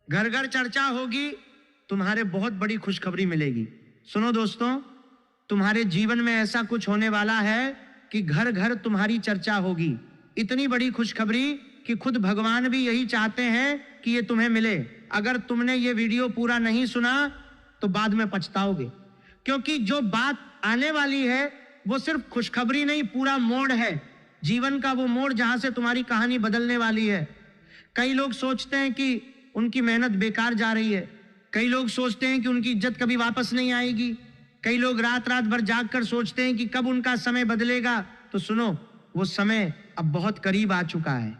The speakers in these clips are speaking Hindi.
घर घर चर्चा होगी, तुम्हारे बहुत बड़ी खुशखबरी मिलेगी। सुनो दोस्तों, तुम्हारे जीवन में ऐसा कुछ होने वाला है कि घर घर तुम्हारी चर्चा होगी। इतनी बड़ी खुशखबरी कि खुद भगवान भी यही चाहते हैं कि ये तुम्हें मिले। अगर तुमने ये वीडियो पूरा नहीं सुना तो बाद में पछताओगे, क्योंकि जो बात आने वाली है वो सिर्फ खुशखबरी नहीं, पूरा मोड़ है। जीवन का वो मोड़ जहां से तुम्हारी कहानी बदलने वाली है। कई लोग सोचते हैं कि उनकी मेहनत बेकार जा रही है, कई लोग सोचते हैं कि उनकी इज्जत कभी वापस नहीं आएगी, कई लोग रात रात भर जागकर सोचते हैं कि कब उनका समय बदलेगा। तो सुनो, वो समय अब बहुत करीब आ चुका है।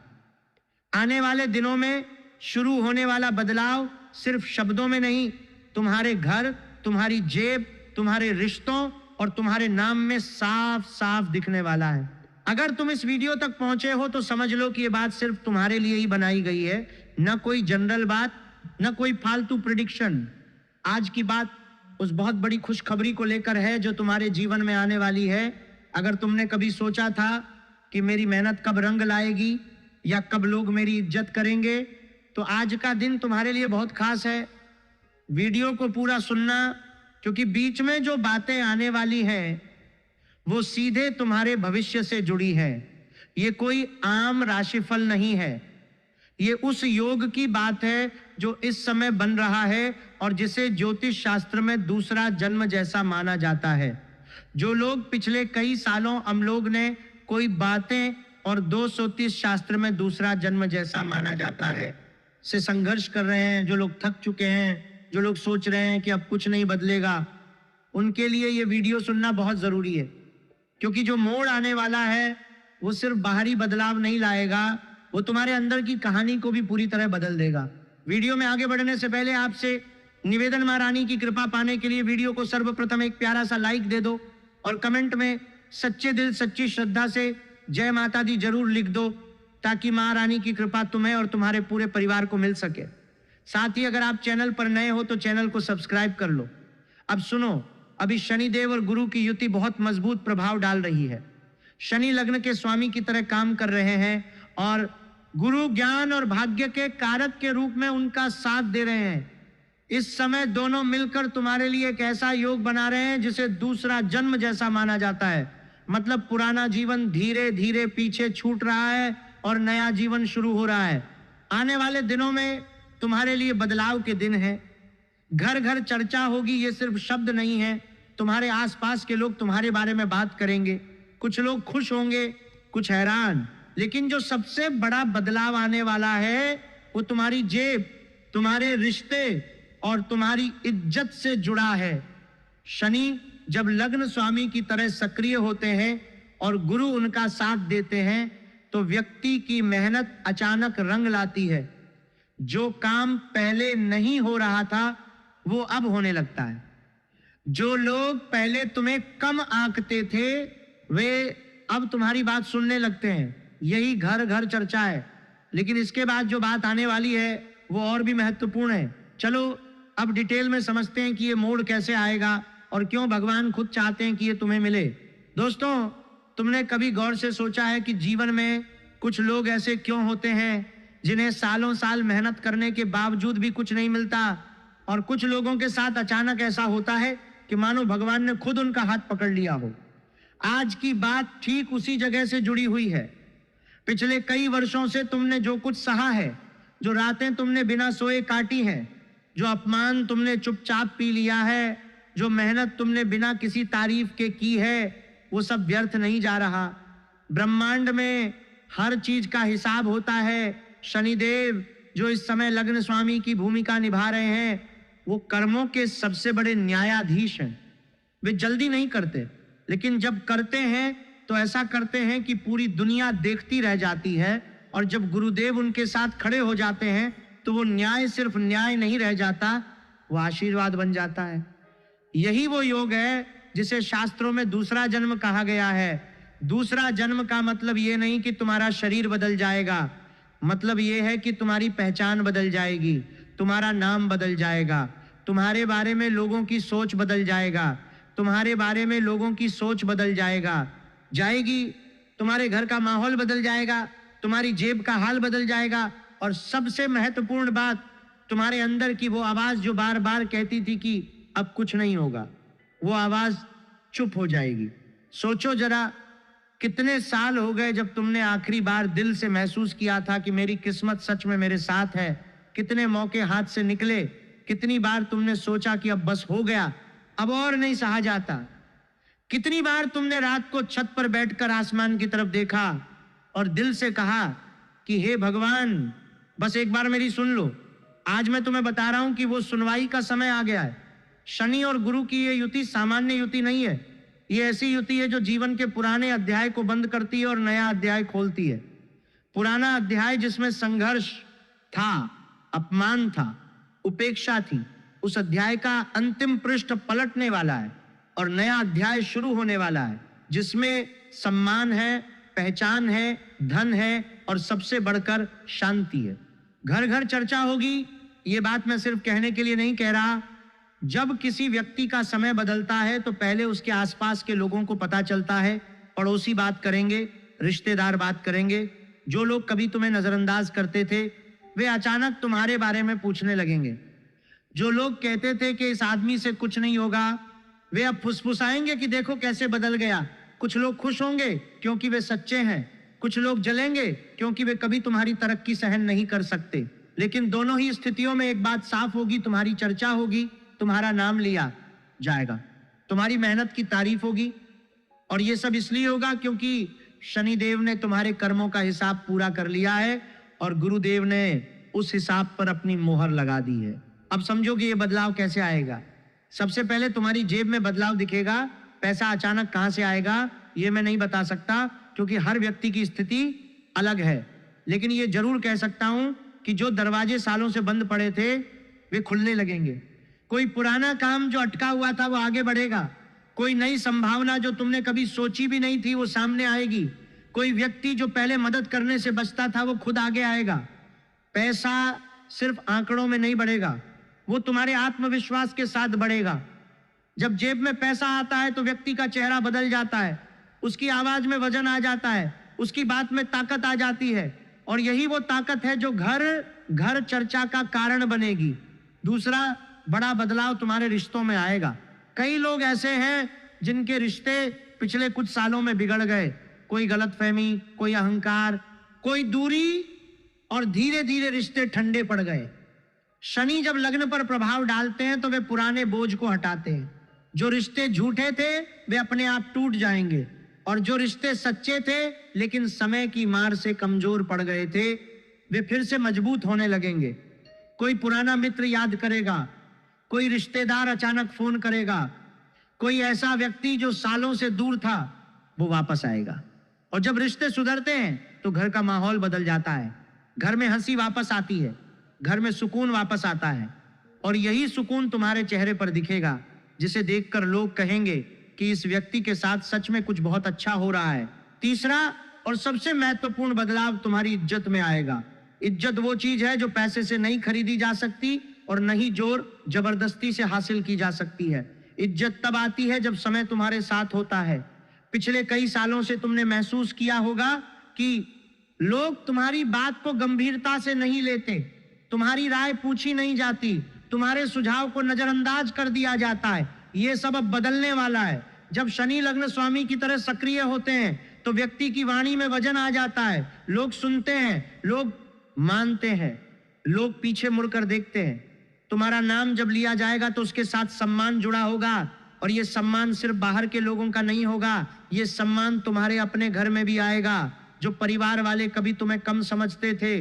आने वाले दिनों में शुरू होने वाला बदलाव सिर्फ शब्दों में नहीं, तुम्हारे घर, तुम्हारी जेब, तुम्हारे रिश्तों और तुम्हारे नाम में साफ साफ दिखने वाला है। अगर तुम इस वीडियो तक पहुंचे हो तो समझ लो कि ये बात सिर्फ तुम्हारे लिए ही बनाई गई है, न कोई जनरल बात, न कोई फालतू प्रेडिक्शन। आज की बात उस बहुत बड़ी खुशखबरी को लेकर है जो तुम्हारे जीवन में आने वाली है। अगर तुमने कभी सोचा था कि मेरी मेहनत कब रंग लाएगी या कब लोग मेरी इज्जत करेंगे, तो आज का दिन तुम्हारे लिए बहुत खास है। वीडियो को पूरा सुनना, क्योंकि बीच में जो बातें आने वाली हैं वो सीधे तुम्हारे भविष्य से जुड़ी है। ये कोई आम राशिफल नहीं है, ये उस योग की बात है जो इस समय बन रहा है और जिसे ज्योतिष शास्त्र में दूसरा जन्म जैसा माना जाता है। जो लोग पिछले कई सालों हम लोग ने कोई बातें और 230 शास्त्र में दूसरा जन्म जैसा माना जाता है से संघर्ष कर रहे हैं, जो लोग थक चुके हैं, जो लोग सोच रहे हैं कि अब कुछ नहीं बदलेगा, उनके लिए ये वीडियो सुनना बहुत जरूरी है। क्योंकि जो मोड़ आने वाला है वो सिर्फ बाहरी बदलाव नहीं लाएगा, वो तुम्हारे अंदर की कहानी को भी पूरी तरह बदल देगा। वीडियो में आगे बढ़ने से पहले आपसे निवेदन, महारानी की कृपा पाने के लिए वीडियो को सर्वप्रथम एक प्यारा सा लाइक दे दो और कमेंट में सच्चे दिल सच्ची श्रद्धा से जय माता दी जरूर लिख दो, ताकि महारानी की कृपा तुम्हें और तुम्हारे पूरे परिवार को मिल सके। साथ ही अगर आप चैनल पर नए हो तो चैनल को सब्सक्राइब कर लो। अब सुनो, अभी शनिदेव और गुरु की युति बहुत मजबूत प्रभाव डाल रही है। शनि लग्न के स्वामी की तरह काम कर रहे हैं और गुरु ज्ञान और भाग्य के कारक के रूप में उनका साथ दे रहे हैं। इस समय दोनों मिलकर तुम्हारे लिए एक ऐसा योग बना रहे हैं जिसे दूसरा जन्म जैसा माना जाता है। मतलब पुराना जीवन धीरे धीरे पीछे छूट रहा है और नया जीवन शुरू हो रहा है। आने वाले दिनों में तुम्हारे लिए बदलाव के दिन हैं। घर घर चर्चा होगी, ये सिर्फ शब्द नहीं है। तुम्हारे आसपास के लोग तुम्हारे बारे में बात करेंगे। कुछ लोग खुश होंगे, कुछ हैरान, लेकिन जो सबसे बड़ा बदलाव आने वाला है वो तुम्हारी जेब, तुम्हारे रिश्ते और तुम्हारी इज्जत से जुड़ा है। शनि जब लग्न स्वामी की तरह सक्रिय होते हैं और गुरु उनका साथ देते हैं तो व्यक्ति की मेहनत अचानक रंग लाती है। जो काम पहले नहीं हो रहा था वो अब होने लगता है। जो लोग पहले तुम्हें कम आंकते थे वे अब तुम्हारी बात सुनने लगते हैं। यही घर घर चर्चा है। लेकिन इसके बाद जो बात आने वाली है वो और भी महत्वपूर्ण है। चलो अब डिटेल में समझते हैं कि ये मोड़ कैसे आएगा और क्यों भगवान खुद चाहते हैं कि ये तुम्हें मिले। दोस्तों, तुमने कभी गौर से सोचा है कि जीवन में कुछ लोग ऐसे क्यों होते हैं जिन्हें सालों साल मेहनत करने के बावजूद भी कुछ नहीं मिलता, और कुछ लोगों के साथ अचानक ऐसा होता है कि मानो भगवान ने खुद उनका हाथ पकड़ लिया हो। आज की बात ठीक उसी जगह से जुड़ी हुई है। पिछले कई वर्षों से तुमने जो कुछ सहा है, जो रातें तुमने बिना सोए काटी हैं, जो अपमान तुमने चुपचाप पी लिया है, जो मेहनत तुमने बिना किसी तारीफ के की है, वो सब व्यर्थ नहीं जा रहा। ब्रह्मांड में हर चीज का हिसाब होता है। शनिदेव जो इस समय लग्न स्वामी की भूमिका निभा रहे हैं वो कर्मों के सबसे बड़े न्यायाधीश हैं। वे जल्दी नहीं करते, लेकिन जब करते हैं तो ऐसा करते हैं कि पूरी दुनिया देखती रह जाती है। और जब गुरुदेव उनके साथ खड़े हो जाते हैं तो वो न्याय सिर्फ न्याय नहीं रह जाता, वो आशीर्वाद बन जाता है। यही वो योग है जिसे शास्त्रों में दूसरा जन्म कहा गया है। दूसरा जन्म का मतलब ये नहीं कि तुम्हारा शरीर बदल जाएगा, मतलब ये है कि तुम्हारी पहचान बदल जाएगी, तुम्हारा नाम बदल जाएगा, तुम्हारे बारे में लोगों की सोच बदल जाएगा, तुम्हारे बारे में लोगों की सोच बदल जाएगी, तुम्हारे घर का माहौल बदल जाएगा, तुम्हारी जेब का हाल बदल जाएगा, और सबसे महत्वपूर्ण बात, तुम्हारे अंदर की वो आवाज जो बार बार कहती थी कि अब कुछ नहीं होगा, वो आवाज चुप हो जाएगी। सोचो जरा, कितने साल हो गए जब तुमने आखिरी बार दिल से महसूस किया था कि मेरी किस्मत सच में मेरे साथ है। कितने मौके हाथ से निकले, कितनी बार तुमने सोचा कि अब बस हो गया, अब और नहीं सहा जाता। कितनी बार तुमने रात को छत पर बैठकर आसमान की तरफ देखा और दिल से कहा कि हे भगवान, बस एक बार मेरी सुन लो। आज मैं तुम्हें बता रहा हूं कि वो सुनवाई का समय आ गया है। शनि और गुरु की ये युति सामान्य युति नहीं है। ये ऐसी युति है जो जीवन के पुराने अध्याय को बंद करती है और नया अध्याय खोलती है। पुराना अध्याय जिसमें संघर्ष था, अपमान था, उपेक्षा थी, उस अध्याय का अंतिम पृष्ठ पलटने वाला है और नया अध्याय शुरू होने वाला है जिसमें सम्मान है, पहचान है, धन है और सबसे बढ़कर शांति है। घर घर चर्चा होगी। ये बात मैं सिर्फ कहने के लिए नहीं कह रहा। जब किसी व्यक्ति का समय बदलता है तो पहले उसके आसपास के लोगों को पता चलता है। पड़ोसी बात करेंगे, रिश्तेदार बात करेंगे। जो लोग कभी तुम्हें नजरअंदाज करते थे वे अचानक तुम्हारे बारे में पूछने लगेंगे। जो लोग कहते थे कि इस आदमी से कुछ नहीं होगा, वे अब फुसफुसाएंगे कि देखो कैसे बदल गया। कुछ लोग खुश होंगे क्योंकि वे सच्चे हैं, कुछ लोग जलेंगे क्योंकि वे कभी तुम्हारी तरक्की सहन नहीं कर सकते। लेकिन दोनों ही स्थितियों में एक बात साफ होगी, तुम्हारी चर्चा होगी, तुम्हारा नाम लिया जाएगा, तुम्हारी मेहनत की तारीफ होगी। और ये सब इसलिए होगा क्योंकि शनिदेव ने तुम्हारे कर्मों का हिसाब पूरा कर लिया है और गुरुदेव ने उस हिसाब पर अपनी मोहर लगा दी है। अब समझो कि ये बदलाव कैसे आएगा। सबसे पहले तुम्हारी जेब में बदलाव दिखेगा। पैसा अचानक कहां से आएगा ये मैं नहीं बता सकता क्योंकि हर व्यक्ति की स्थिति अलग है। लेकिन ये जरूर कह सकता हूं कि जो दरवाजे सालों से बंद पड़े थे वे खुलने लगेंगे। कोई पुराना काम जो अटका हुआ था वो आगे बढ़ेगा। कोई नई संभावना जो तुमने कभी सोची भी नहीं थी वो सामने आएगी। कोई व्यक्ति जो पहले मदद करने से बचता था वो खुद आगे आएगा। पैसा सिर्फ आंकड़ों में नहीं बढ़ेगा, वो तुम्हारे आत्मविश्वास के साथ बढ़ेगा। जब जेब में पैसा आता है तो व्यक्ति का चेहरा बदल जाता है, उसकी आवाज में वजन आ जाता है, उसकी बात में ताकत आ जाती है और यही वो ताकत है जो घर घर चर्चा का कारण बनेगी। दूसरा बड़ा बदलाव तुम्हारे रिश्तों में आएगा। कई लोग ऐसे हैं जिनके रिश्ते पिछले कुछ सालों में बिगड़ गए। कोई गलतफहमी, कोई अहंकार, कोई दूरी और धीरे धीरे रिश्ते ठंडे पड़ गए। शनि जब लग्न पर प्रभाव डालते हैं तो वे पुराने बोझ को हटाते हैं। जो रिश्ते झूठे थे वे अपने आप टूट जाएंगे और जो रिश्ते सच्चे थे लेकिन समय की मार से कमजोर पड़ गए थे वे फिर से मजबूत होने लगेंगे। कोई पुराना मित्र याद करेगा, कोई रिश्तेदार अचानक फोन करेगा, कोई ऐसा व्यक्ति जो सालों से दूर था वो वापस आएगा। और जब रिश्ते सुधरते हैं तो घर का माहौल बदल जाता है। घर में हंसी वापस आती है, घर में सुकून वापस आता है और यही सुकून तुम्हारे चेहरे पर दिखेगा जिसे देखकर लोग कहेंगे कि इस व्यक्ति के साथ सच में कुछ बहुत अच्छा हो रहा है। तीसरा और सबसे महत्वपूर्ण बदलाव तुम्हारी इज्जत में आएगा। इज्जत वो चीज है जो पैसे से नहीं खरीदी जा सकती और न ही जोर जबरदस्ती से हासिल की जा सकती है। इज्जत तब आती है जब समय तुम्हारे साथ होता है। पिछले कई सालों से तुमने महसूस किया होगा कि लोग तुम्हारी बात को गंभीरता से नहीं लेते, तुम्हारी राय पूछी नहीं जाती, तुम्हारे सुझाव को नजरअंदाज कर दिया जाता है। ये सब अब बदलने वाला है। जब शनि लग्न स्वामी की तरह सक्रिय होते हैं तो व्यक्ति की वाणी में वजन आ जाता है। लोग सुनते हैं, लोग मानते हैं, लोग पीछे मुड़कर देखते हैं। तुम्हारा नाम जब लिया जाएगा तो उसके साथ सम्मान जुड़ा होगा और ये सम्मान सिर्फ बाहर के लोगों का नहीं होगा, ये सम्मान तुम्हारे अपने घर में भी आएगा। जो परिवार वाले कभी तुम्हें कम समझते थे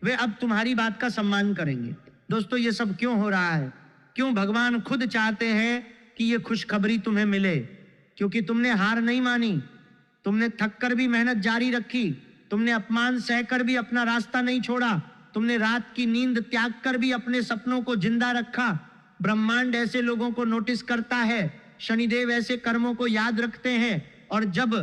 वे अब तुम्हारी बात का सम्मान करेंगे। दोस्तों ये सब क्यों हो रहा है? क्यों भगवान खुद चाहते हैं कि ये खुशखबरी तुम्हें मिले? क्योंकि तुमने हार नहीं मानी, तुमने थक कर भी मेहनत जारी रखी, तुमने अपमान सहकर भी अपना रास्ता नहीं छोड़ा, तुमने रात की नींद त्याग कर भी अपने सपनों को जिंदा रखा। ब्रह्मांड ऐसे लोगों को नोटिस करता है, शनिदेव ऐसे कर्मों को याद रखते हैं और जब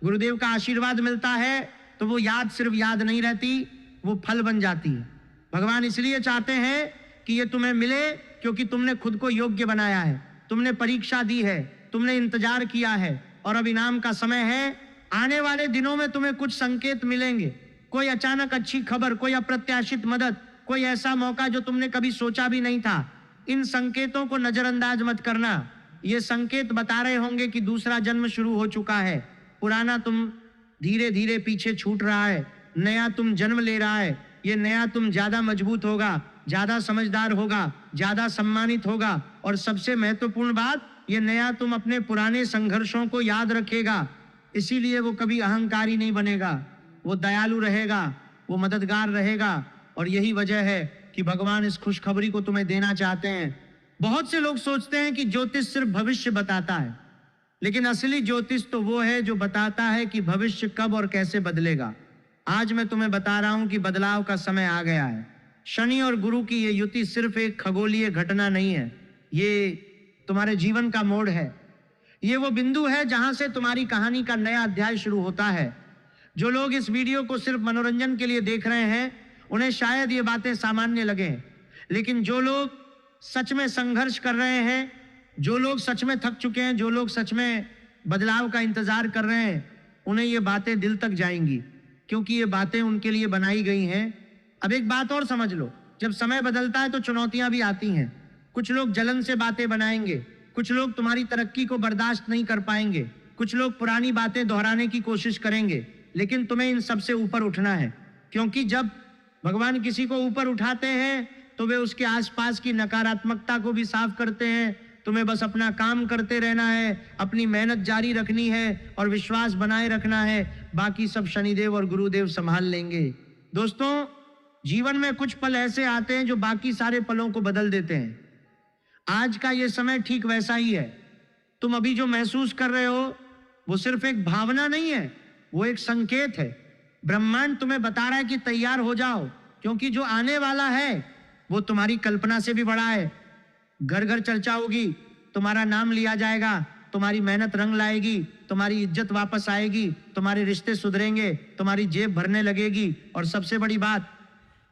गुरुदेव का आशीर्वाद मिलता है तो वो याद सिर्फ याद नहीं रहती, वो फल बन जाती है। भगवान इसलिए चाहते हैं कि ये तुम्हें मिले क्योंकि तुमने खुद को योग्य बनाया है, तुमने परीक्षा दी है, तुमने इंतजार किया है और अब इनाम का समय है। आने वाले दिनों में तुम्हें कुछ संकेत मिलेंगे, कोई अचानक अच्छी खबर, कोई अप्रत्याशित मदद, कोई ऐसा मौका जो तुमने कभी सोचा भी नहीं था। इन संकेतों को नजरअंदाज मत करना। ये संकेत बता रहे होंगे कि दूसरा जन्म शुरू हो चुका है, पुराना तुम धीरे धीरे पीछे छूट रहा है, नया तुम जन्म ले रहा है। ये नया तुम ज्यादा मजबूत होगा, ज्यादा समझदार होगा, ज्यादा सम्मानित होगा, और सबसे महत्वपूर्ण बात, ये नया तुम अपने पुराने संघर्षों को याद रखेगा। इसीलिए वो कभी अहंकारी नहीं बनेगा, वो दयालु रहेगा, वो मददगार रहेगा। और यही वजह है कि भगवान इस खुशखबरी को तुम्हें देना चाहते हैं। बहुत से लोग सोचते हैं कि ज्योतिष सिर्फ भविष्य बताता है, लेकिन असली ज्योतिष तो वो है जो बताता है कि भविष्य कब और कैसे बदलेगा। आज मैं तुम्हें बता रहा हूं कि बदलाव का समय आ गया है। शनि और गुरु की ये युति सिर्फ एक खगोलीय घटना नहीं है, ये तुम्हारे जीवन का मोड़ है। ये वो बिंदु है जहां से तुम्हारी कहानी का नया अध्याय शुरू होता है। जो लोग इस वीडियो को सिर्फ मनोरंजन के लिए देख रहे हैं, उन्हें शायद ये बातें सामान्य लगें, लेकिन जो लोग सच में संघर्ष कर रहे हैं, जो लोग सच में थक चुके हैं, जो लोग सच में बदलाव का इंतजार कर रहे हैं, उन्हें ये बातें दिल तक जाएंगी, क्योंकि ये बातें उनके लिए बनाई गई हैं। अब एक बात और समझ लो, जब समय बदलता है तो चुनौतियां भी आती हैं। कुछ लोग जलन से बातें बनाएंगे, कुछ लोग तुम्हारी तरक्की को बर्दाश्त नहीं कर पाएंगे, कुछ लोग पुरानी बातें दोहराने की कोशिश करेंगे, लेकिन तुम्हें इन सबसे ऊपर उठना है। क्योंकि जब भगवान किसी को ऊपर उठाते हैं तो वे उसके आसपास की नकारात्मकता को भी साफ करते हैं। तुम्हें बस अपना काम करते रहना है, अपनी मेहनत जारी रखनी है और विश्वास बनाए रखना है। बाकी सब शनिदेव और गुरुदेव संभाल लेंगे। दोस्तों, जीवन में कुछ पल ऐसे आते हैं जो बाकी सारे पलों को बदल देते हैं। आज का ये समय ठीक वैसा ही है। तुम अभी जो महसूस कर रहे हो वो सिर्फ एक भावना नहीं है, वो एक संकेत है। ब्रह्मांड तुम्हें बता रहा है कि तैयार हो जाओ, क्योंकि जो आने वाला है वो तुम्हारी कल्पना से भी बड़ा है। घर घर चर्चा होगी, तुम्हारा नाम लिया जाएगा, तुम्हारी मेहनत रंग लाएगी, तुम्हारी इज्जत वापस आएगी, तुम्हारे रिश्ते सुधरेंगे, तुम्हारी जेब भरने लगेगी, और सबसे बड़ी बात,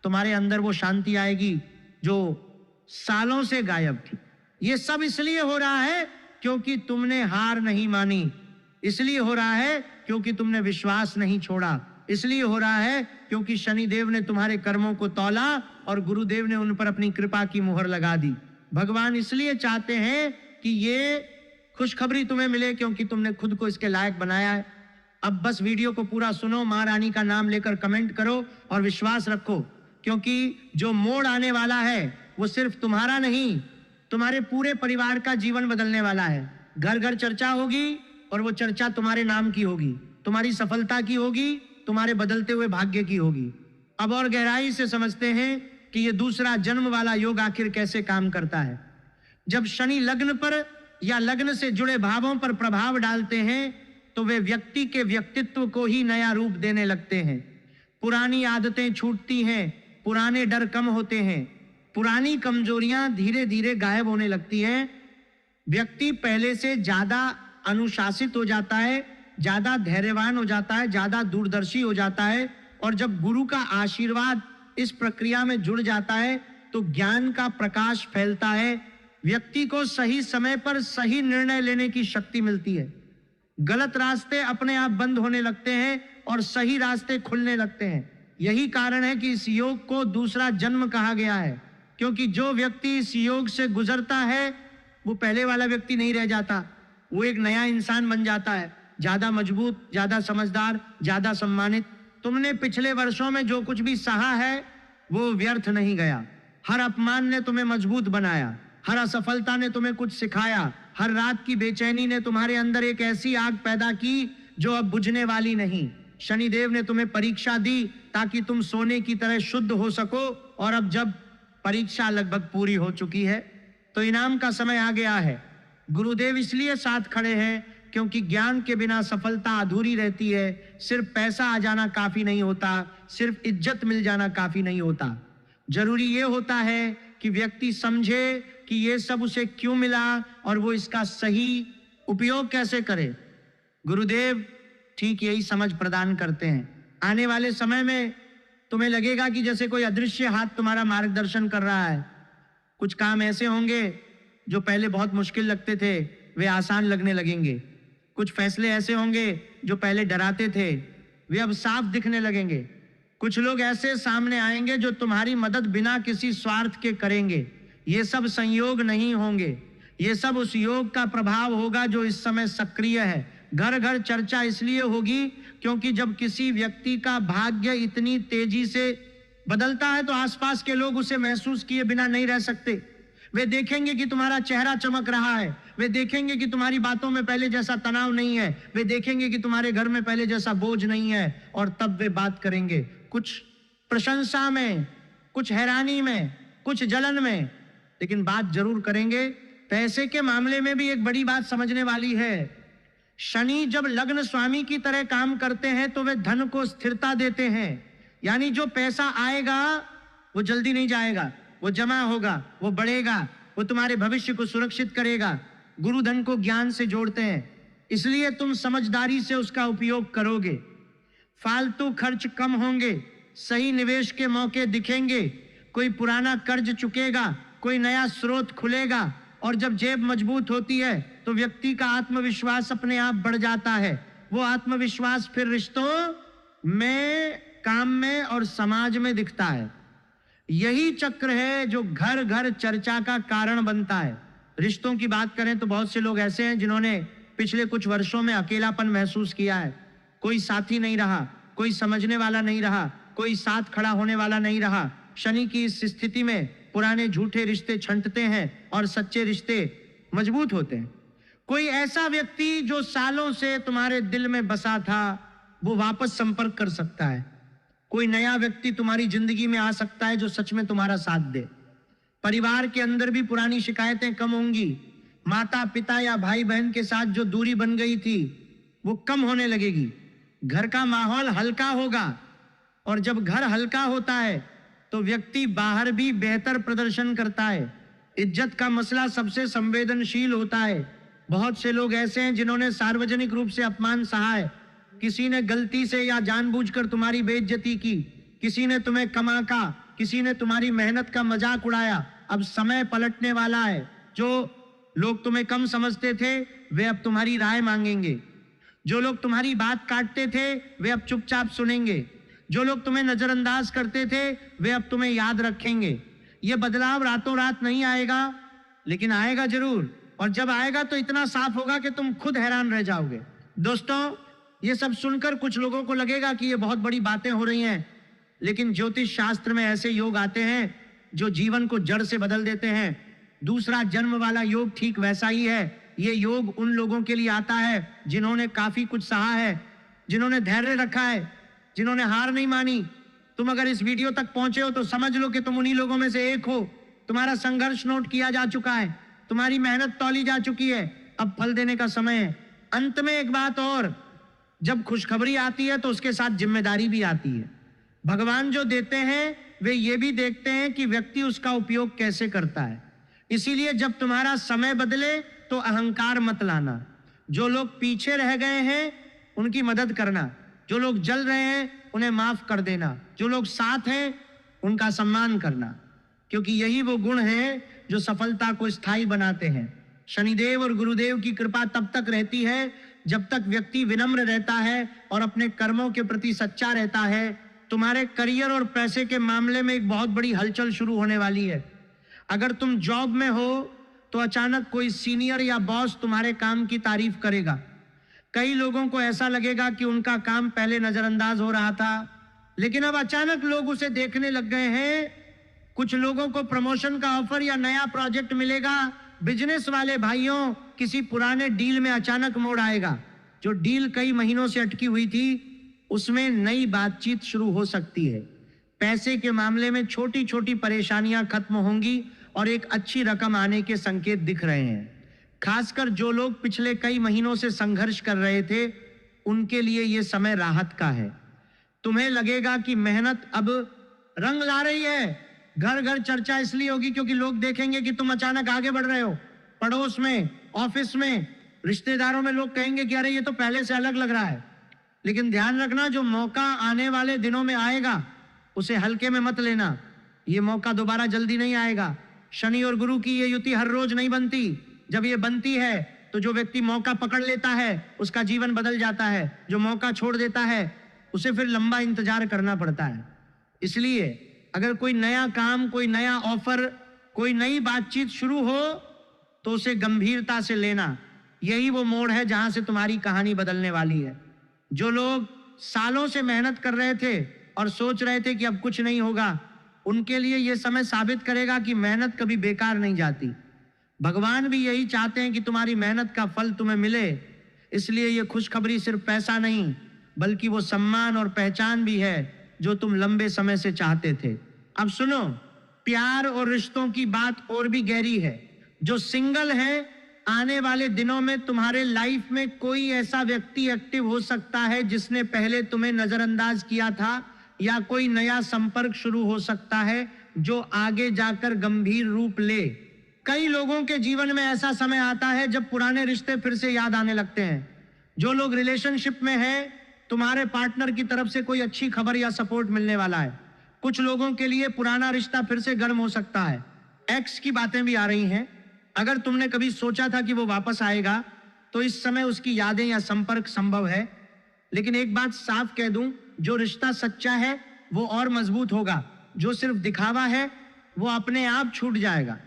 तुम्हारे अंदर वो शांति आएगी जो सालों से गायब थी। ये सब इसलिए हो रहा है क्योंकि तुमने हार नहीं मानी, इसलिए हो रहा है क्योंकि तुमने विश्वास नहीं छोड़ा, इसलिए हो रहा है क्योंकि शनिदेव ने तुम्हारे कर्मों को तौला और गुरुदेव ने उन पर अपनी कृपा की मुहर लगा दी। भगवान इसलिए चाहते हैं कि ये खुशखबरी तुम्हें मिले क्योंकि तुमने खुद को इसके लायक बनाया है। अब बस वीडियो को पूरा सुनो, मां रानी का नाम लेकर कमेंट करो और विश्वास रखो, क्योंकि जो मोड़ आने वाला है वो सिर्फ तुम्हारा नहीं, तुम्हारे पूरे परिवार का जीवन बदलने वाला है। घर घर चर्चा होगी और वो चर्चा तुम्हारे नाम की होगी, तुम्हारी सफलता की होगी, तुम्हारे बदलते हुए भाग्य की होगी। अब और गहराई से समझते हैं कि ये दूसरा जन्म वाला योग आखिर कैसे काम करता है। जब शनि लग्न पर या लग्न से जुड़े भावों पर प्रभाव डालते हैं तो वे व्यक्ति के व्यक्तित्व को ही नया रूप देने लगते हैं। पुरानी आदतें छूटती हैं, पुराने डर कम होते हैं, पुरानी कमजोरियां धीरे धीरे गायब होने लगती हैं। व्यक्ति पहले से ज्यादा अनुशासित हो जाता है, ज्यादा धैर्यवान हो जाता है, ज्यादा दूरदर्शी हो जाता है, और जब गुरु का आशीर्वाद इस प्रक्रिया में जुड़ जाता है तो ज्ञान का प्रकाश फैलता है। व्यक्ति को सही समय पर सही निर्णय लेने की शक्ति मिलती है। गलत रास्ते अपने आप बंद होने लगते हैं और सही रास्ते खुलने लगते हैं। यही कारण है कि इस योग को दूसरा जन्म कहा गया है, क्योंकि जो व्यक्ति इस योग से गुजरता है वो पहले वाला व्यक्ति नहीं रह जाता, वो एक नया इंसान बन जाता है, ज्यादा मजबूत, ज्यादा समझदार, ज्यादा सम्मानित। तुमने पिछले वर्षों में जो कुछ भी सहा है वो व्यर्थ नहीं गया। हर अपमान ने तुम्हें मजबूत बनाया, हर असफलता ने तुम्हें कुछ सिखाया, हर रात की बेचैनी ने तुम्हारे अंदर एक ऐसी आग पैदा की जो अब बुझने वाली नहीं। शनिदेव ने तुम्हें परीक्षा दी ताकि तुम सोने की तरह शुद्ध हो सको, और अब जब परीक्षा लगभग पूरी हो चुकी है तो इनाम का समय आ गया है। गुरुदेव इसलिए साथ खड़े हैं क्योंकि ज्ञान के बिना सफलता अधूरी रहती है। सिर्फ पैसा आ जाना काफी नहीं होता, सिर्फ इज्जत मिल जाना काफी नहीं होता। जरूरी ये होता है कि व्यक्ति समझे कि ये सब उसे क्यों मिला और वो इसका सही उपयोग कैसे करे। गुरुदेव ठीक यही समझ प्रदान करते हैं। आने वाले समय में तुम्हें लगेगा कि जैसे कोई अदृश्य हाथ तुम्हारा मार्गदर्शन कर रहा है। कुछ काम ऐसे होंगे जो पहले बहुत मुश्किल लगते थे, वे आसान लगने लगेंगे। कुछ फैसले ऐसे होंगे जो पहले डराते थे, वे अब साफ दिखने लगेंगे। कुछ लोग ऐसे सामने आएंगे जो तुम्हारी मदद बिना किसी स्वार्थ के करेंगे। ये सब संयोग नहीं होंगे, ये सब उस योग का प्रभाव होगा जो इस समय सक्रिय है। घर घर चर्चा इसलिए होगी क्योंकि जब किसी व्यक्ति का भाग्य इतनी तेजी से बदलता है तो आसपास के लोग उसे महसूस किए बिना नहीं रह सकते। वे देखेंगे कि तुम्हारा चेहरा चमक रहा है, वे देखेंगे कि तुम्हारी बातों में पहले जैसा तनाव नहीं है, वे देखेंगे कि तुम्हारे घर में पहले जैसा बोझ नहीं है, और तब वे बात करेंगे, कुछ प्रशंसा में, कुछ हैरानी में, कुछ जलन में, लेकिन बात जरूर करेंगे। पैसे के मामले में भी एक बड़ी बात समझने वाली है। शनि जब लग्न स्वामी की तरह काम करते हैं तो वे धन को स्थिरता देते हैं, यानी जो पैसा आएगा वो जल्दी नहीं जाएगा, वो जमा होगा, वो बढ़ेगा, वो तुम्हारे भविष्य को सुरक्षित करेगा। गुरु धन को ज्ञान से जोड़ते हैं, इसलिए तुम समझदारी से उसका उपयोग करोगे। फालतू खर्च कम होंगे, सही निवेश के मौके दिखेंगे, कोई पुराना कर्ज चुकेगा, कोई नया स्रोत खुलेगा, और जब जेब मजबूत होती है तो व्यक्ति का आत्मविश्वास अपने आप बढ़ जाता है। वो आत्मविश्वास फिर रिश्तों में, काम में और समाज में दिखता है। यही चक्र है जो घर घर चर्चा का कारण बनता है। रिश्तों की बात करें तो बहुत से लोग ऐसे हैं जिन्होंने पिछले कुछ वर्षों में अकेलापन महसूस किया है। कोई साथी नहीं रहा, कोई समझने वाला नहीं रहा, कोई साथ खड़ा होने वाला नहीं रहा। शनि की इस स्थिति में पुराने झूठे रिश्ते छंटते हैं और सच्चे रिश्ते मजबूत होते हैं। कोई ऐसा व्यक्ति जो सालों से तुम्हारे दिल में बसा था वो वापस संपर्क कर सकता है। कोई नया व्यक्ति तुम्हारी जिंदगी में आ सकता है जो सच में तुम्हारा साथ दे। परिवार के अंदर भी पुरानी शिकायतें कम होंगी। माता पिता या भाई बहन के साथ जो दूरी बन गई थी वो कम होने लगेगी। घर का माहौल हल्का होगा, और जब घर हल्का होता है तो व्यक्ति बाहर भी बेहतर प्रदर्शन करता है। इज्जत का मसला सबसे संवेदनशील होता है। बहुत से लोग ऐसे हैं जिन्होंने सार्वजनिक रूप से अपमान सहा है। किसी ने गलती से या जानबूझकर तुम्हारी बेइज्जती की, किसी ने तुम्हें कम आंका, किसी ने तुम्हारी मेहनत का मजाक उड़ाया। अब समय पलटने वाला है। जो लोग तुम्हें कम समझते थे वे अब तुम्हारी राय मांगेंगे। जो लोग तुम्हारी बात काटते थे वे अब चुपचाप सुनेंगे। जो लोग तुम्हें नजरअंदाज करते थे वे अब तुम्हें याद रखेंगे। यह बदलाव रातों रात नहीं आएगा, लेकिन आएगा जरूर, और जब आएगा तो इतना साफ होगा कि तुम खुद हैरान रह जाओगे। दोस्तों, ये सब सुनकर कुछ लोगों को लगेगा कि ये बहुत बड़ी बातें हो रही हैं, लेकिन ज्योतिष शास्त्र में ऐसे योग आते हैं जो जीवन को जड़ से बदल देते हैं। दूसरा जन्म वाला योग ठीक वैसा ही है। ये योग उन लोगों के लिए आता है जिन्होंने काफी कुछ सहा है, जिन्होंने धैर्य रखा है, जिन्होंने हार नहीं मानी। तुम अगर इस वीडियो तक पहुंचे हो तो समझ लो कि तुम उन्हीं लोगों में से एक हो। तुम्हारा संघर्ष नोट किया जा चुका है, तुम्हारी मेहनत तौली जा चुकी है, अब फल देने का समय है। अंत में एक बात और, जब खुशखबरी आती है तो उसके साथ जिम्मेदारी भी आती है। भगवान जो देते हैं वे ये भी देखते हैं कि व्यक्ति उसका उपयोग कैसे करता है। इसीलिए जब तुम्हारा समय बदले तो अहंकार मत लाना। जो लोग पीछे रह गए हैं उनकी मदद करना, जो लोग जल रहे हैं उन्हें माफ कर देना, जो लोग साथ हैं उनका सम्मान करना, क्योंकि यही वो गुण हैं जो सफलता को स्थायी बनाते हैं। शनिदेव और गुरुदेव की कृपा तब तक रहती है जब तक व्यक्ति विनम्र रहता है और अपने कर्मों के प्रति सच्चा रहता है। तुम्हारे करियर और पैसे के मामले में एक बहुत बड़ी हलचल शुरू होने वाली है। अगर तुम जॉब में हो तो अचानक कोई सीनियर या बॉस तुम्हारे काम की तारीफ करेगा। कई लोगों को ऐसा लगेगा कि उनका काम पहले नजरअंदाज हो रहा था, लेकिन अब अचानक लोग उसे देखने लग गए हैं। कुछ लोगों को प्रमोशन का ऑफर या नया प्रोजेक्ट मिलेगा। बिजनेस वाले भाइयों, किसी पुराने डील में अचानक मोड़ आएगा। जो डील कई महीनों से अटकी हुई थी उसमें नई बातचीत शुरू हो सकती है। पैसे के मामले में छोटी छोटी परेशानियां खत्म होंगी और एक अच्छी रकम आने के संकेत दिख रहे हैं। खासकर जो लोग पिछले कई महीनों से संघर्ष कर रहे थे उनके लिए यह समय राहत का है। तुम्हें लगेगा कि मेहनत अब रंग ला रही है। घर घर चर्चा इसलिए होगी क्योंकि लोग देखेंगे कि तुम अचानक आगे बढ़ रहे हो। पड़ोस में, ऑफिस में, रिश्तेदारों में लोग कहेंगे कि अरे ये तो पहले से अलग लग रहा है। लेकिन ध्यान रखना, जो मौका आने वाले दिनों में आएगा उसे हल्के में मत लेना। ये मौका दोबारा जल्दी नहीं आएगा। शनि और गुरु की ये युति हर रोज नहीं बनती। जब ये बनती है तो जो व्यक्ति मौका पकड़ लेता है उसका जीवन बदल जाता है। जो मौका छोड़ देता है उसे फिर लंबा इंतजार करना पड़ता है। इसलिए अगर कोई नया काम, कोई नया ऑफर, कोई नई बातचीत शुरू हो तो उसे गंभीरता से लेना। यही वो मोड़ है जहां से तुम्हारी कहानी बदलने वाली है। जो लोग सालों से मेहनत कर रहे थे और सोच रहे थे कि अब कुछ नहीं होगा, उनके लिए यह समय साबित करेगा कि मेहनत कभी बेकार नहीं जाती। भगवान भी यही चाहते हैं कि तुम्हारी मेहनत का फल तुम्हें मिले। इसलिए यह खुशखबरी सिर्फ पैसा नहीं, बल्कि वो सम्मान और पहचान भी है जो तुम लंबे समय से चाहते थे। अब सुनो, प्यार और रिश्तों की बात और भी गहरी है। जो सिंगल है, आने वाले दिनों में तुम्हारे लाइफ में कोई ऐसा व्यक्ति एक्टिव हो सकता है जिसने पहले तुम्हें नजरअंदाज किया था, या कोई नया संपर्क शुरू हो सकता है जो आगे जाकर गंभीर रूप ले। कई लोगों के जीवन में ऐसा समय आता है जब पुराने रिश्ते फिर से याद आने लगते हैं। जो लोग रिलेशनशिप में हैं, तुम्हारे पार्टनर की तरफ से कोई अच्छी खबर या सपोर्ट मिलने वाला है। कुछ लोगों के लिए पुराना रिश्ता फिर से गर्म हो सकता है। एक्स की बातें भी आ रही हैं। अगर तुमने कभी सोचा था कि वो वापस आएगा, तो इस समय उसकी यादें या संपर्क संभव है। लेकिन एक बात साफ कह दूं, जो रिश्ता सच्चा है वो और मजबूत होगा। जो सिर्फ दिखावा है वो अपने आप छूट जाएगा।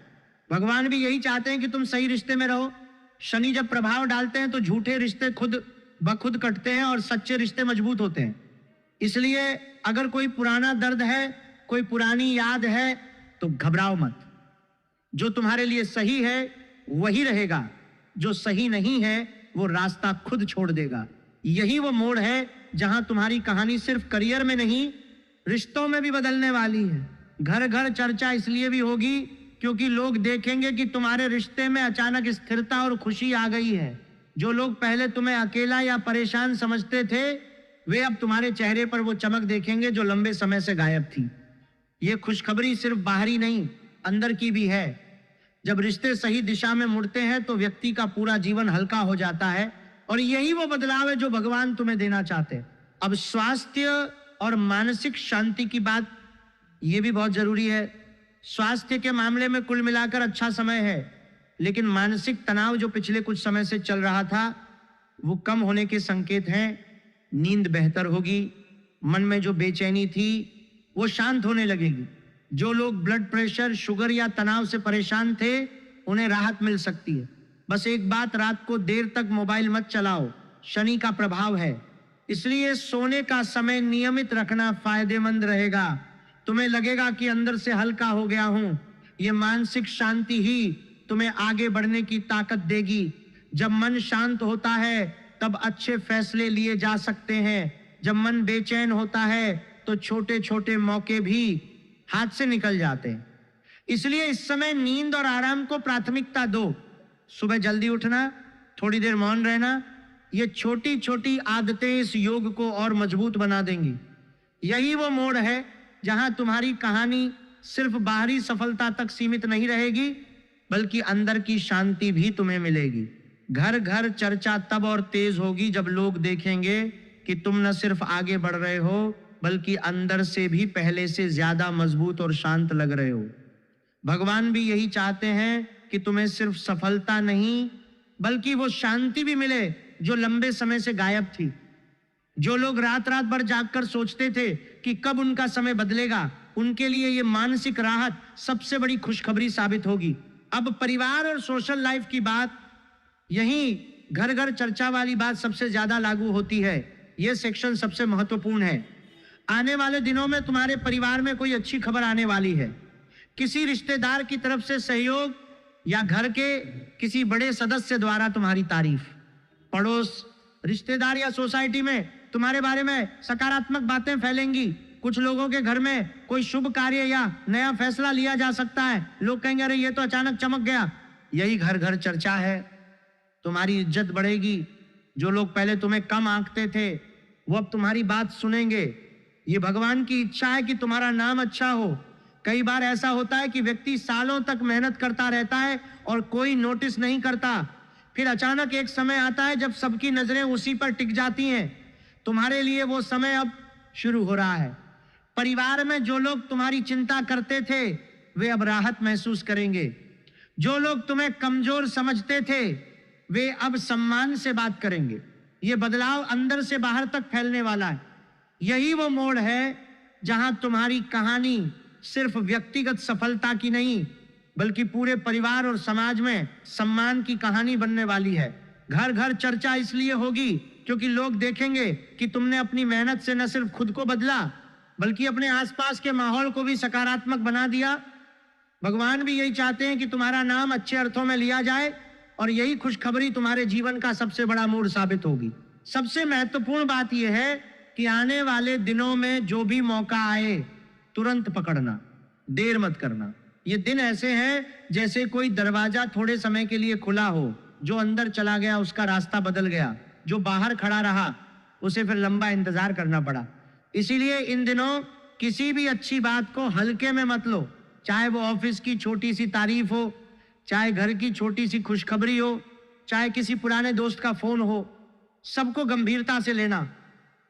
भगवान भी यही चाहते हैं कि तुम सही रिश्ते में रहो। शनि जब प्रभाव डालते हैं तो झूठे रिश्ते खुद ब खुद कटते हैं और सच्चे रिश्ते मजबूत होते हैं। इसलिए अगर कोई पुराना दर्द है, कोई पुरानी याद है, तो घबराओ मत। जो तुम्हारे लिए सही है वही रहेगा, जो सही नहीं है वो रास्ता खुद छोड़ देगा। यही वो मोड़ है जहां तुम्हारी कहानी सिर्फ करियर में नहीं, रिश्तों में भी बदलने वाली है। घर घर चर्चा इसलिए भी होगी क्योंकि लोग देखेंगे कि तुम्हारे रिश्ते में अचानक स्थिरता और खुशी आ गई है। जो लोग पहले तुम्हें अकेला या परेशान समझते थे, वे अब तुम्हारे चेहरे पर वो चमक देखेंगे जो लंबे समय से गायब थी। ये खुशखबरी सिर्फ बाहरी नहीं, अंदर की भी है। जब रिश्ते सही दिशा में मुड़ते हैं तो व्यक्ति का पूरा जीवन हल्का हो जाता है, और यही वो बदलाव है जो भगवान तुम्हें देना चाहते हैं। अब स्वास्थ्य और मानसिक शांति की बात, ये भी बहुत जरूरी है। स्वास्थ्य के मामले में कुल मिलाकर अच्छा समय है, लेकिन मानसिक तनाव जो पिछले कुछ समय से चल रहा था वो कम होने के संकेत हैं। नींद बेहतर होगी, मन में जो बेचैनी थी वो शांत होने लगेगी। जो लोग ब्लड प्रेशर, शुगर या तनाव से परेशान थे, उन्हें राहत मिल सकती है। बस एक बात, रात को देर तक मोबाइल मत चलाओ, शनि का प्रभाव है। इसलिए सोने का समय नियमित रखना फायदेमंद रहेगा। तुम्हें लगेगा कि अंदर से हल्का हो गया हूं। यह मानसिक शांति ही तुम्हें आगे बढ़ने की ताकत देगी। जब मन शांत होता है तब अच्छे फैसले लिए जा सकते हैं। जब मन बेचैन होता है तो छोटे छोटे मौके भी हाथ से निकल जाते हैं। इसलिए इस समय नींद और आराम को प्राथमिकता दो। सुबह जल्दी उठना, थोड़ी देर मौन रहना, ये छोटी छोटी आदतें इस योग को और मजबूत बना देंगी। यही वो मोड़ है जहां तुम्हारी कहानी सिर्फ बाहरी सफलता तक सीमित नहीं रहेगी, बल्कि अंदर की शांति भी तुम्हें मिलेगी। घर घर चर्चा तब और तेज होगी जब लोग देखेंगे कि तुम न सिर्फ आगे बढ़ रहे हो, बल्कि अंदर से भी पहले से ज्यादा मजबूत और शांत लग रहे हो। भगवान भी यही चाहते हैं कि तुम्हें सिर्फ सफलता नहीं, बल्कि वो शांति भी मिले जो लंबे समय से गायब थी। जो लोग रात रात भर जागकर सोचते थे कि कब उनका समय बदलेगा, उनके लिए ये मानसिक राहत सबसे बड़ी खुशखबरी साबित होगी। अब परिवार और सोशल लाइफ की बात, यहीं घर घर चर्चा वाली बात सबसे ज्यादा लागू होती है। यह सेक्शन सबसे महत्वपूर्ण है। आने वाले दिनों में तुम्हारे परिवार में कोई अच्छी खबर आने वाली है। किसी रिश्तेदार की तरफ से सहयोग या घर के किसी बड़े सदस्य द्वारा तुम्हारी तारीफ। पड़ोस, रिश्तेदार या सोसाइटी में तुम्हारे बारे में सकारात्मक बातें फैलेंगी। कुछ लोगों के घर में कोई शुभ कार्य या नया फैसला लिया जा सकता है। लोग कहेंगे, अरे ये तो अचानक चमक गया। यही घर घर चर्चा है। तुम्हारी इज्जत बढ़ेगी। जो लोग पहले तुम्हें कम आंकते थे, वो अब तुम्हारी बात सुनेंगे। ये भगवान की इच्छा है कि तुम्हारा नाम अच्छा हो। कई बार ऐसा होता है कि व्यक्ति सालों तक मेहनत करता रहता है और कोई नोटिस नहीं करता। फिर अचानक एक समय आता है जब सबकी नजरें उसी पर टिक जाती हैं। तुम्हारे लिए वो समय अब शुरू हो रहा है। परिवार में जो लोग तुम्हारी चिंता करते थे, वे अब राहत महसूस करेंगे। जो लोग तुम्हें कमजोर समझते थे, वे अब सम्मान से बात करेंगे। ये बदलाव अंदर से बाहर तक फैलने वाला है। यही वो मोड़ है जहां तुम्हारी कहानी सिर्फ व्यक्तिगत सफलता की नहीं बल्कि पूरे परिवार और समाज में सम्मान की कहानी बनने वाली है। घर घर चर्चा इसलिए होगी क्योंकि लोग देखेंगे कि तुमने अपनी मेहनत से न सिर्फ खुद को बदला बल्कि अपने आसपास के माहौल को भी सकारात्मक बना दिया। भगवान भी यही चाहते हैं कि तुम्हारा नाम अच्छे अर्थों में लिया जाए और यही खुशखबरी तुम्हारे जीवन का सबसे बड़ा मोड़ साबित होगी। सबसे महत्वपूर्ण बात यह है कि आने वाले दिनों में जो भी मौका आए तुरंत पकड़ना, देर मत करना। ये दिन ऐसे हैं जैसे कोई दरवाजा थोड़े समय के लिए खुला हो, जो अंदर चला गया उसका रास्ता बदल गया, जो बाहर खड़ा रहा उसे फिर लंबा इंतजार करना पड़ा। इसीलिए इन दिनों किसी भी अच्छी बात को हल्के में मत लो, चाहे वो ऑफिस की छोटी सी तारीफ हो, चाहे घर की छोटी सी खुशखबरी हो, चाहे किसी पुराने दोस्त का फोन हो, सबको गंभीरता से लेना।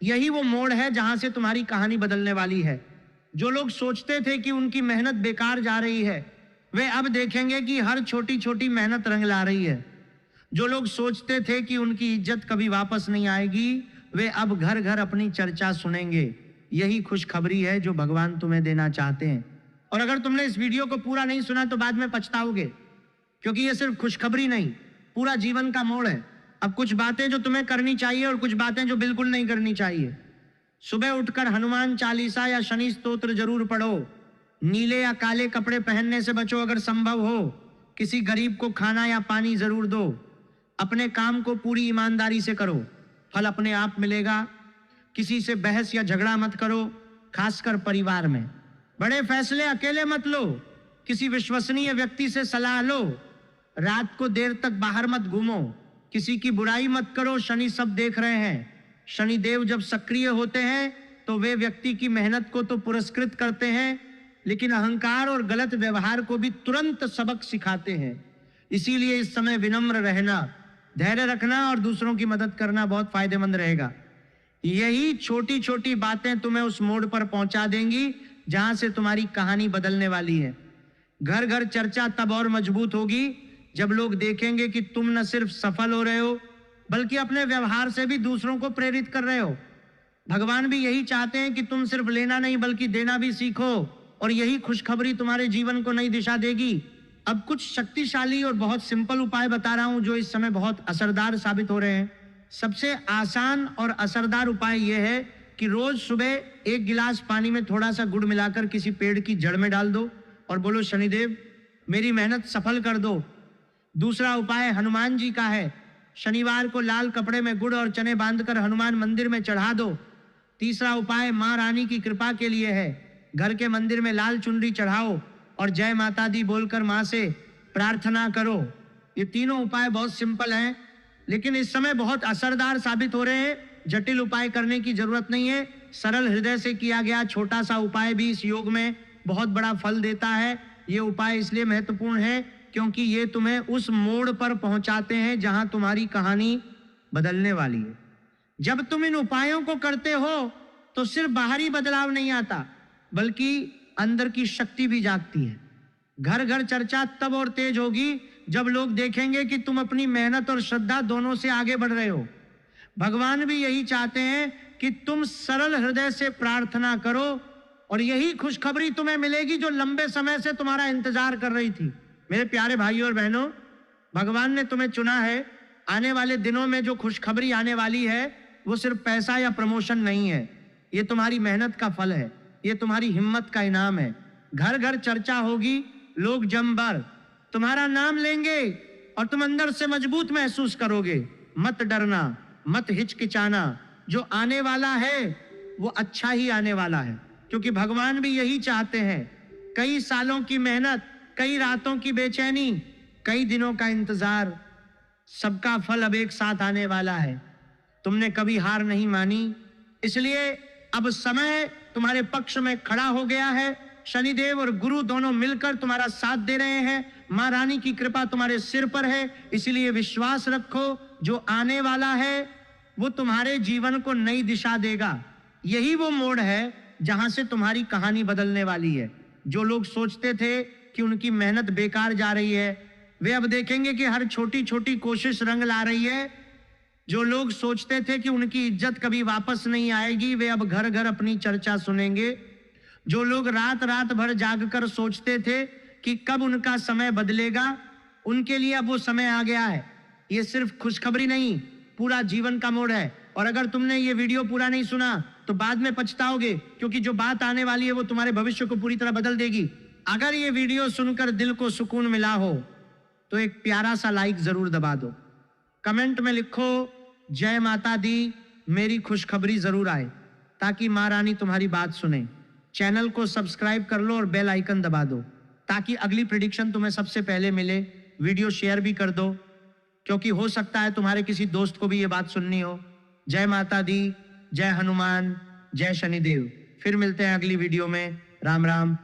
यही वो मोड़ है जहां से तुम्हारी कहानी बदलने वाली है। जो लोग सोचते थे कि उनकी मेहनत बेकार जा रही है, वे अब देखेंगे कि हर छोटी छोटी मेहनत रंग ला रही है। जो लोग सोचते थे कि उनकी इज्जत कभी वापस नहीं आएगी, वे अब घर घर अपनी चर्चा सुनेंगे। यही खुशखबरी है जो भगवान तुम्हें देना चाहते हैं। और अगर तुमने इस वीडियो को पूरा नहीं सुना तो बाद में पछताओगे, क्योंकि ये सिर्फ खुशखबरी नहीं, पूरा जीवन का मोड़ है। अब कुछ बातें जो तुम्हें करनी चाहिए और कुछ बातें जो बिल्कुल नहीं करनी चाहिए। सुबह उठकर हनुमान चालीसा या शनि स्तोत्र जरूर पढ़ो। नीले या काले कपड़े पहनने से बचो अगर संभव हो। किसी गरीब को खाना या पानी जरूर दो। अपने काम को पूरी ईमानदारी से करो, फल अपने आप मिलेगा। किसी से बहस या झगड़ा मत करो, खासकर परिवार में। बड़े फैसले अकेले मत लो, किसी विश्वसनीय व्यक्ति से सलाह लो। रात को देर तक बाहर मत घूमो, किसी की बुराई मत करो, शनि सब देख रहे हैं। शनि देव जब सक्रिय होते हैं तो वे व्यक्ति की मेहनत को तो पुरस्कृत करते हैं, लेकिन अहंकार और गलत व्यवहार को भी तुरंत सबक सिखाते हैं। इसीलिए इस समय विनम्र रहना, धैर्य रखना और दूसरों की मदद करना बहुत फायदेमंद रहेगा। यही छोटी छोटी बातें तुम्हें उस मोड़ पर पहुंचा देंगी जहां से तुम्हारी कहानी बदलने वाली है। घर घर चर्चा तब और मजबूत होगी जब लोग देखेंगे कि तुम न सिर्फ सफल हो रहे हो बल्कि अपने व्यवहार से भी दूसरों को प्रेरित कर रहे हो। भगवान भी यही चाहते हैं कि तुम सिर्फ लेना नहीं बल्कि देना भी सीखो, और यही खुशखबरी तुम्हारे जीवन को नई दिशा देगी। अब कुछ शक्तिशाली और बहुत सिंपल उपाय बता रहा हूं जो इस समय बहुत असरदार साबित हो रहे हैं। सबसे आसान और असरदार उपाय यह है कि रोज सुबह 1 गिलास पानी में थोड़ा सा गुड़ मिलाकर किसी पेड़ की जड़ में डाल दो और बोलो, शनिदेव मेरी मेहनत सफल कर दो। दूसरा उपाय हनुमान जी का है। शनिवार को लाल कपड़े में गुड़ और चने बांधकर हनुमान मंदिर में चढ़ा दो। तीसरा उपाय मां रानी की कृपा के लिए है। घर के मंदिर में लाल चुनरी चढ़ाओ और जय माता दी बोलकर मां से प्रार्थना करो। ये तीनों उपाय बहुत सिंपल हैं, लेकिन इस समय बहुत असरदार साबित हो रहे हैं। जटिल उपाय करने की जरूरत नहीं है। सरल हृदय से किया गया छोटा सा उपाय भी इस योग में बहुत बड़ा फल देता है। ये उपाय इसलिए महत्वपूर्ण है क्योंकि ये तुम्हें उस मोड़ पर पहुंचाते हैं जहां तुम्हारी कहानी बदलने वाली है। जब तुम इन उपायों को करते हो तो सिर्फ बाहरी बदलाव नहीं आता बल्कि अंदर की शक्ति भी जागती है। घर घर चर्चा तब और तेज होगी जब लोग देखेंगे कि तुम अपनी मेहनत और श्रद्धा दोनों से आगे बढ़ रहे हो। भगवान भी यही चाहते हैं कि तुम सरल हृदय से प्रार्थना करो और यही खुशखबरी तुम्हें मिलेगी जो लंबे समय से तुम्हारा इंतजार कर रही थी। मेरे प्यारे भाइयों और बहनों, भगवान ने तुम्हें चुना है। आने वाले दिनों में जो खुशखबरी आने वाली है वो सिर्फ पैसा या प्रमोशन नहीं है, ये तुम्हारी मेहनत का फल है, ये तुम्हारी हिम्मत का इनाम है। घर घर चर्चा होगी, लोग जमभर तुम्हारा नाम लेंगे और तुम अंदर से मजबूत महसूस करोगे। मत डरना, मत हिचकिचाना। जो आने वाला है वो अच्छा ही आने वाला है, क्योंकि भगवान भी यही चाहते हैं। कई सालों की मेहनत, कई रातों की बेचैनी, कई दिनों का इंतजार, सबका फल अब एक साथ आने वाला है। तुमने कभी हार नहीं मानी, इसलिए अब समय तुम्हारे पक्ष में खड़ा हो गया है। शनिदेव और गुरु दोनों मिलकर तुम्हारा साथ दे रहे हैं। मां रानी की कृपा तुम्हारे सिर पर है, इसलिए विश्वास रखो। जो आने वाला है वो तुम्हारे जीवन को नई दिशा देगा। यही वो मोड़ है जहां से तुम्हारी कहानी बदलने वाली है। जो लोग सोचते थे कि उनकी मेहनत बेकार जा रही है, वे अब देखेंगे कि हर छोटी छोटी कोशिश रंग ला रही है। जो लोग सोचते थे कि उनकी इज्जत कभी वापस नहीं आएगी, वे अब घर घर अपनी चर्चा सुनेंगे। जो लोग रात रात भर जागकर सोचते थे कि कब उनका समय बदलेगा, उनके लिए अब वो समय आ गया है। ये सिर्फ खुशखबरी नहीं, पूरा जीवन का मोड़ है। और अगर तुमने ये वीडियो पूरा नहीं सुना तो बाद में पछताओगे, क्योंकि जो बात आने वाली है वो तुम्हारे भविष्य को पूरी तरह बदल देगी। अगर ये वीडियो सुनकर दिल को सुकून मिला हो तो एक प्यारा सा लाइक जरूर दबा दो। कमेंट में लिखो जय माता दी, मेरी खुशखबरी जरूर आए, ताकि मां रानी तुम्हारी बात सुने। चैनल को सब्सक्राइब कर लो और बेल आइकन दबा दो, ताकि अगली प्रेडिक्शन तुम्हें सबसे पहले मिले। वीडियो शेयर भी कर दो, क्योंकि हो सकता है तुम्हारे किसी दोस्त को भी ये बात सुननी हो। जय माता दी, जय हनुमान, जय शनिदेव। फिर मिलते हैं अगली वीडियो में। राम राम।